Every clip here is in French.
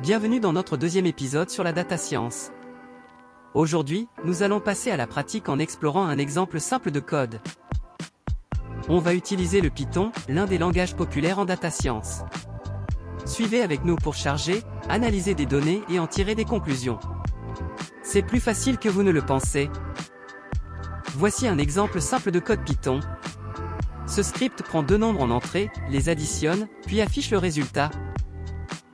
Bienvenue dans notre deuxième épisode sur la data science. Aujourd'hui, nous allons passer à la pratique en explorant un exemple simple de code. On va utiliser le Python, l'un des langages populaires en data science. Suivez avec nous pour charger, analyser des données et en tirer des conclusions. C'est plus facile que vous ne le pensez. Voici un exemple simple de code Python. Ce script prend deux nombres en entrée, les additionne, puis affiche le résultat.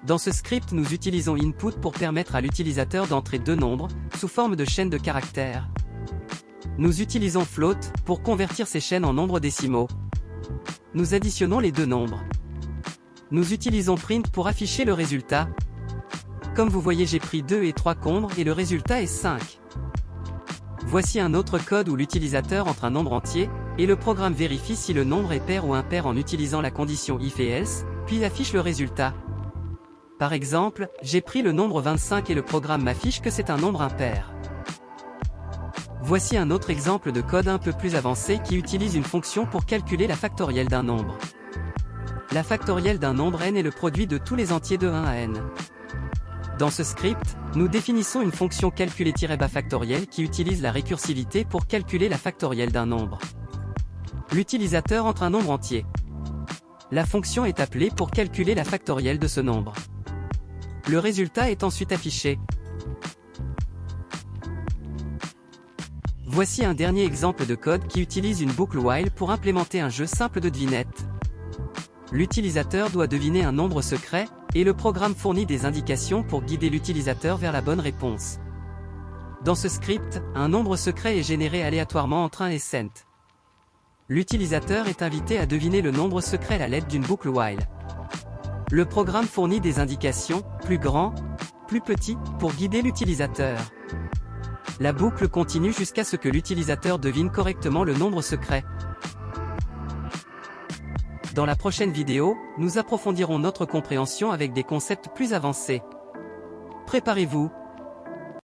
Dans ce script, nous utilisons input pour permettre à l'utilisateur d'entrer deux nombres, sous forme de chaîne de caractères. Nous utilisons float pour convertir ces chaînes en nombres décimaux. Nous additionnons les deux nombres. Nous utilisons print pour afficher le résultat. Comme vous voyez, j'ai pris 2 et 3 nombres et le résultat est 5. Voici un autre code où l'utilisateur entre un nombre entier, et le programme vérifie si le nombre est pair ou impair en utilisant la condition if et else, puis affiche le résultat. Par exemple, j'ai pris le nombre 25 et le programme m'affiche que c'est un nombre impair. Voici un autre exemple de code un peu plus avancé qui utilise une fonction pour calculer la factorielle d'un nombre. La factorielle d'un nombre n est le produit de tous les entiers de 1 à n. Dans ce script, nous définissons une fonction calculer-bas factorielle qui utilise la récursivité pour calculer la factorielle d'un nombre. L'utilisateur entre un nombre entier. La fonction est appelée pour calculer la factorielle de ce nombre. Le résultat est ensuite affiché. Voici un dernier exemple de code qui utilise une boucle while pour implémenter un jeu simple de devinette. L'utilisateur doit deviner un nombre secret, et le programme fournit des indications pour guider l'utilisateur vers la bonne réponse. Dans ce script, un nombre secret est généré aléatoirement entre 1 et 7. L'utilisateur est invité à deviner le nombre secret à l'aide d'une boucle while. Le programme fournit des indications, plus grand, plus petit, pour guider l'utilisateur. La boucle continue jusqu'à ce que l'utilisateur devine correctement le nombre secret. Dans la prochaine vidéo, nous approfondirons notre compréhension avec des concepts plus avancés. Préparez-vous,